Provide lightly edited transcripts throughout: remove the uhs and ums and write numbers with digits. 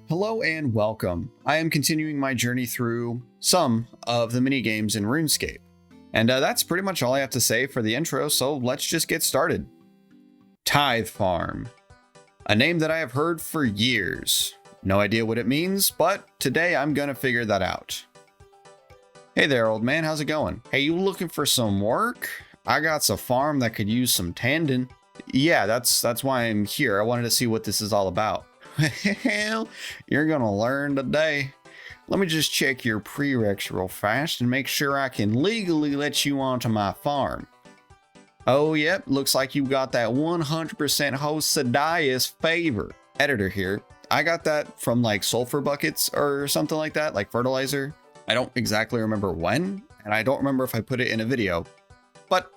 Hello and welcome. I am continuing my journey through some of the minigames in Runescape. And that's pretty much all I have to say for the intro, so let's just get started. Tithe Farm. A name that I have heard for years. No idea what it means, but today I'm gonna figure that out. Hey there, old man, how's it going? Hey, you looking for some work? I got a farm that could use some tending. Yeah, that's why I'm here. I wanted to see what this is all about. Well, you're gonna learn today. Let me just check your prereqs real fast and make sure I can legally let you onto my farm. Oh yep, looks like you got that 100% host Sadias favor. Editor here. I got that from like sulfur buckets or something like that, like fertilizer. I don't exactly remember when, and I don't remember if I put it in a video, but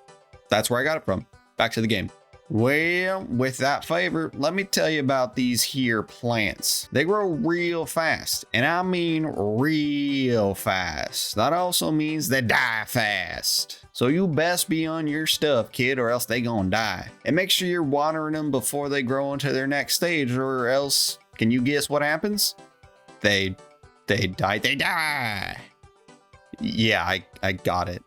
that's where I got it from. Back to the game. Well, with that favor, let me tell you about these here plants. They grow real fast, and I mean real fast. That also means they die fast. So you best be on your stuff, kid, or else they gonna die. And make sure you're watering them before they grow into their next stage, or else, can you guess what happens? They die. Yeah, I got it.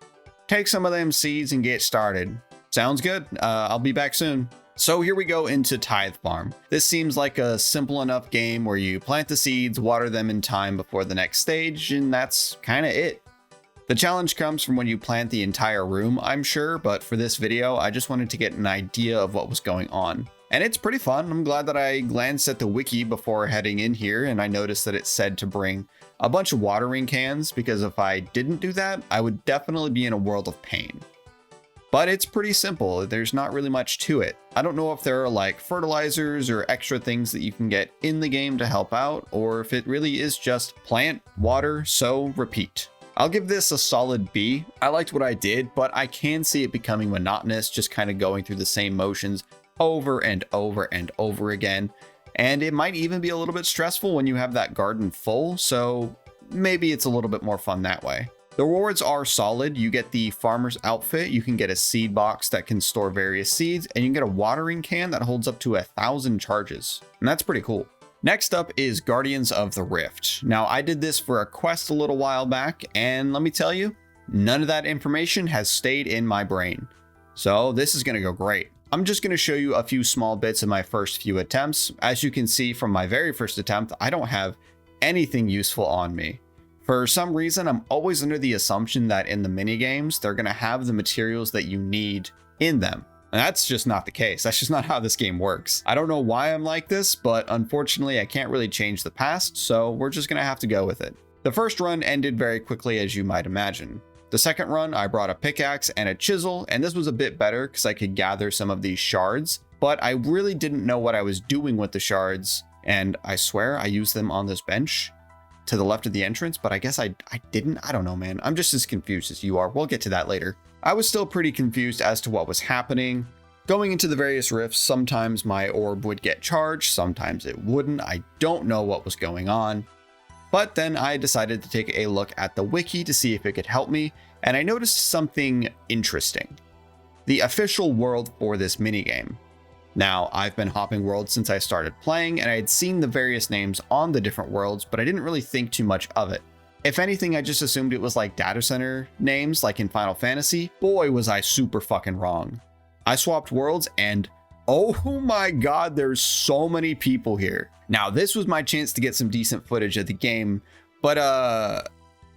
Take some of them seeds and get started. Sounds good. I'll be back soon. So here we go into Tithe Farm. This seems like a simple enough game where you plant the seeds, water them in time before the next stage, and that's kind of it. The challenge comes from when you plant the entire room, I'm sure, but for this video, I just wanted to get an idea of what was going on. And it's pretty fun. I'm glad that I glanced at the wiki before heading in here, and I noticed that it said to bring a bunch of watering cans, because if I didn't do that, I would definitely be in a world of pain. But it's pretty simple. There's not really much to it. I don't know if there are like fertilizers or extra things that you can get in the game to help out, or if it really is just plant, water, sow, repeat. I'll give this a solid B. I liked what I did, but I can see it becoming monotonous, just kind of going through the same motions over and over and over again. And it might even be a little bit stressful when you have that garden full, so maybe it's a little bit more fun that way. The rewards are solid. You get the farmer's outfit, you can get a seed box that can store various seeds, and you can get a watering can that holds up to 1,000 charges. And that's pretty cool. Next up is Guardians of the Rift. Now, I did this for a quest a little while back, and let me tell you, none of that information has stayed in my brain. So this is gonna go great. I'm just gonna show you a few small bits of my first few attempts. As you can see from my very first attempt, I don't have anything useful on me. For some reason, I'm always under the assumption that in the minigames, they're going to have the materials that you need in them. And that's just not the case. That's just not how this game works. I don't know why I'm like this, but unfortunately, I can't really change the past, so we're just going to have to go with it. The first run ended very quickly, as you might imagine. The second run, I brought a pickaxe and a chisel, and this was a bit better because I could gather some of these shards, but I really didn't know what I was doing with the shards, and I swear I used them on this bench to the left of the entrance, but I guess I didn't. I don't know, man. I'm just as confused as you are. We'll get to that later. I was still pretty confused as to what was happening. Going into the various rifts, sometimes my orb would get charged, sometimes it wouldn't. I don't know what was going on. But then I decided to take a look at the wiki to see if it could help me, and I noticed something interesting. The official world for this minigame. Now, I've been hopping worlds since I started playing, and I had seen the various names on the different worlds, but I didn't really think too much of it. If anything, I just assumed it was like data center names, like in Final Fantasy. Boy, was I super fucking wrong. I swapped worlds, and oh my god, there's so many people here. Now, this was my chance to get some decent footage of the game, but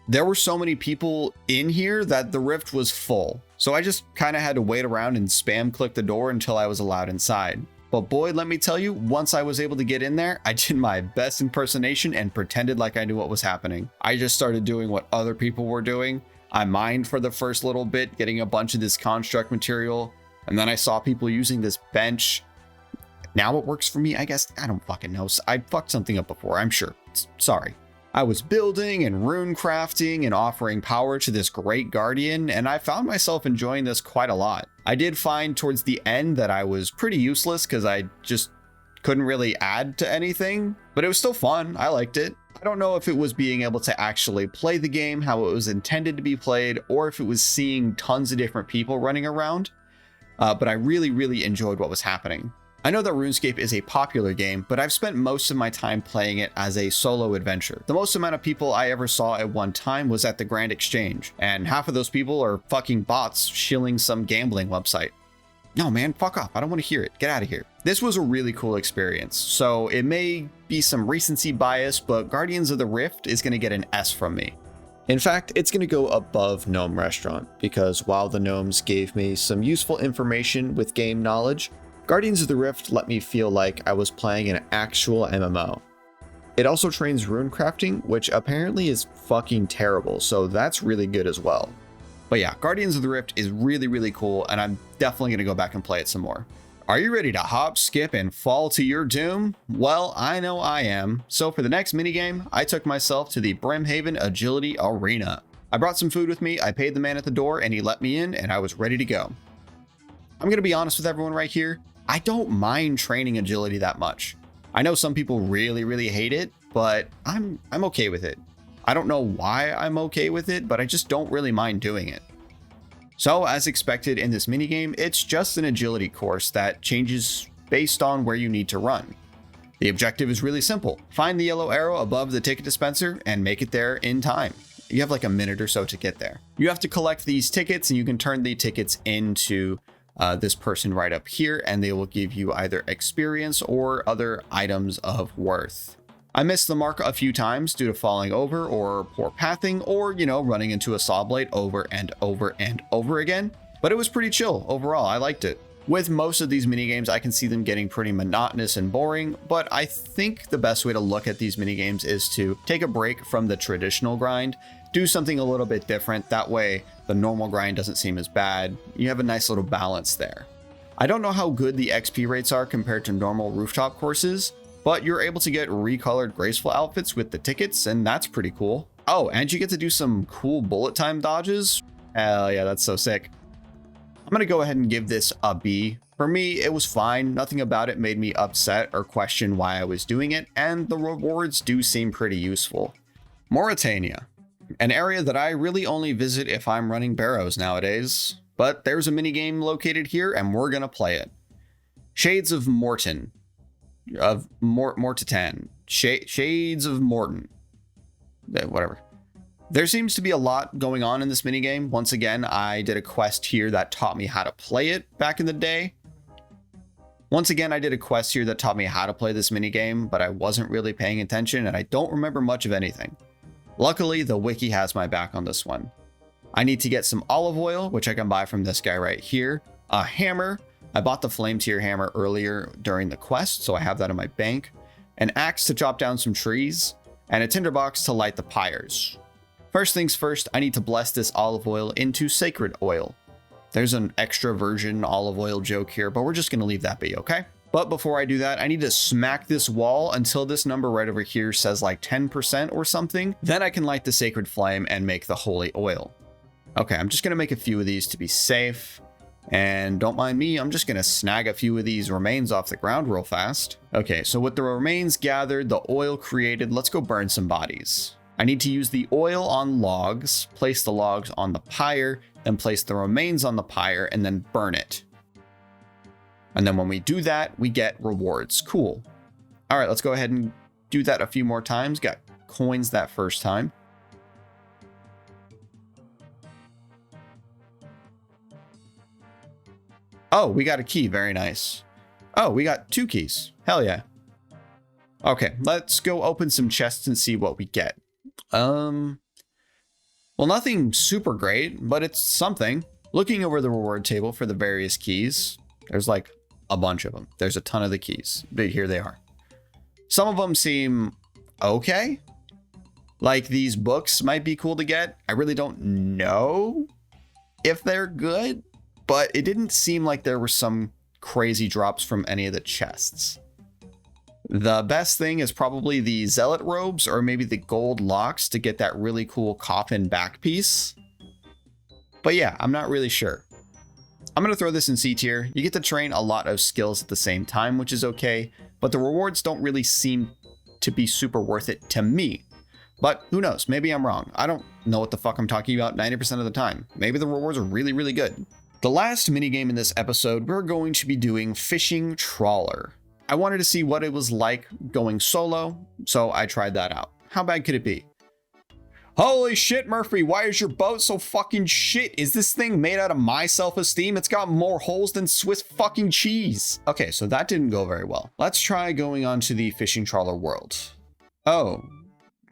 there were so many people in here that the rift was full. So I just kind of had to wait around and spam click the door until I was allowed inside. But boy, let me tell you, once I was able to get in there, I did my best impersonation and pretended like I knew what was happening. I just started doing what other people were doing. I mined for the first little bit, getting a bunch of this construct material. And then I saw people using this bench. Now it works for me, I guess. I don't fucking know. I fucked something up before, I'm sure. Sorry. I was building and rune crafting and offering power to this great guardian, and I found myself enjoying this quite a lot. I did find towards the end that I was pretty useless because I just couldn't really add to anything, but it was still fun. I liked it. I don't know if it was being able to actually play the game how it was intended to be played, or if it was seeing tons of different people running around, but I really enjoyed what was happening. I know that RuneScape is a popular game, but I've spent most of my time playing it as a solo adventure. The most amount of people I ever saw at one time was at the Grand Exchange, and half of those people are fucking bots shilling some gambling website. No man, fuck off, I don't want to hear it, get out of here. This was a really cool experience, so it may be some recency bias, but Guardians of the Rift is going to get an S from me. In fact, it's going to go above Gnome Restaurant, because while the gnomes gave me some useful information with game knowledge, Guardians of the Rift let me feel like I was playing an actual MMO. It also trains rune crafting, which apparently is fucking terrible, so that's really good as well. But yeah, Guardians of the Rift is really, really cool, and I'm definitely going to go back and play it some more. Are you ready to hop, skip, and fall to your doom? Well, I know I am. So for the next minigame, I took myself to the Brimhaven Agility Arena. I brought some food with me, I paid the man at the door, and he let me in, and I was ready to go. I'm going to be honest with everyone right here. I don't mind training agility that much. I know some people really, really hate it, but I'm okay with it. I don't know why I'm okay with it, but I just don't really mind doing it. So as expected in this minigame, it's just an agility course that changes based on where you need to run. The objective is really simple. Find the yellow arrow above the ticket dispenser and make it there in time. You have like a minute or so to get there. You have to collect these tickets and you can turn the tickets into this person right up here, and they will give you either experience or other items of worth. I missed the mark a few times due to falling over or poor pathing or, running into a saw blade over and over and over again, but it was pretty chill overall. I liked it. With most of these minigames, I can see them getting pretty monotonous and boring, but I think the best way to look at these minigames is to take a break from the traditional grind, do something a little bit different. That way the normal grind doesn't seem as bad. You have a nice little balance there. I don't know how good the XP rates are compared to normal rooftop courses, but you're able to get recolored graceful outfits with the tickets, and that's pretty cool. Oh, and you get to do some cool bullet time dodges. Hell yeah, that's so sick. I'm gonna go ahead and give this a B. For me, it was fine. Nothing about it made me upset or question why I was doing it, and the rewards do seem pretty useful. Mauritania, an area that I really only visit if I'm running barrows nowadays, but there's a minigame located here and we're gonna play it. Shades of Mort'ton. Mort'ton. Shades of Mort'ton. Whatever. There seems to be a lot going on in this minigame. Once again, I did a quest here that taught me how to play it back in the day. Once again, I did a quest here that taught me how to play this minigame, but I wasn't really paying attention and I don't remember much of anything. Luckily, the wiki has my back on this one. I need to get some olive oil, which I can buy from this guy right here, a hammer. I bought the flame tier hammer earlier during the quest, so I have that in my bank, an axe to chop down some trees, and a tinderbox to light the pyres. First things first, I need to bless this olive oil into sacred oil. There's an extra virgin olive oil joke here, but we're just going to leave that be, okay? But before I do that, I need to smack this wall until this number right over here says like 10% or something. Then I can light the sacred flame and make the holy oil. Okay, I'm just going to make a few of these to be safe. And don't mind me, I'm just going to snag a few of these remains off the ground real fast. Okay, so with the remains gathered, the oil created, let's go burn some bodies. I need to use the oil on logs, place the logs on the pyre, then place the remains on the pyre, and then burn it. And then when we do that, we get rewards. Cool. All right, let's go ahead and do that a few more times. Got coins that first time. Oh, we got a key. Very nice. Oh, we got 2 keys. Hell yeah. Okay, let's go open some chests and see what we get. Well, nothing super great, but it's something. Looking over the reward table for the various keys, there's like a bunch of them. There's a ton of the keys. But here they are. Some of them seem okay. Like these books might be cool to get. I really don't know if they're good, but it didn't seem like there were some crazy drops from any of the chests. The best thing is probably the zealot robes or maybe the gold locks to get that really cool coffin back piece. But yeah, I'm not really sure. I'm going to throw this in C tier. You get to train a lot of skills at the same time, which is okay, but the rewards don't really seem to be super worth it to me. But who knows? Maybe I'm wrong. I don't know what the fuck I'm talking about 90% of the time. Maybe the rewards are really, really good. The last minigame in this episode, we're going to be doing Fishing Trawler. I wanted to see what it was like going solo, so I tried that out. How bad could it be? Holy shit, Murphy, why is your boat so fucking shit? Is this thing made out of my self-esteem? It's got more holes than Swiss fucking cheese. Okay, so that didn't go very well. Let's try going on to the Fishing Trawler world. Oh,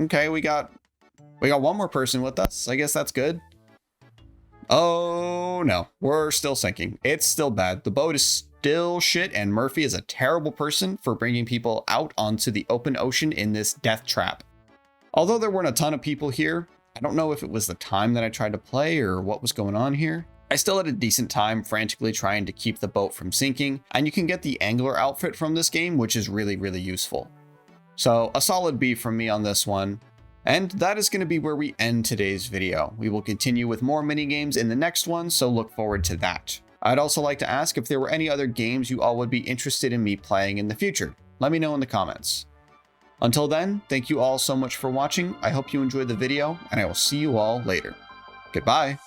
okay, we got one more person with us. I guess that's good. Oh no, we're still sinking. It's still bad. The boat is still shit, and Murphy is a terrible person for bringing people out onto the open ocean in this death trap. Although there weren't a ton of people here, I don't know if it was the time that I tried to play or what was going on here. I still had a decent time frantically trying to keep the boat from sinking, and you can get the angler outfit from this game, which is really, really useful. So a solid B from me on this one. And that is going to be where we end today's video. We will continue with more minigames in the next one, so look forward to that. I'd also like to ask if there were any other games you all would be interested in me playing in the future. Let me know in the comments. Until then, thank you all so much for watching. I hope you enjoyed the video, and I will see you all later. Goodbye.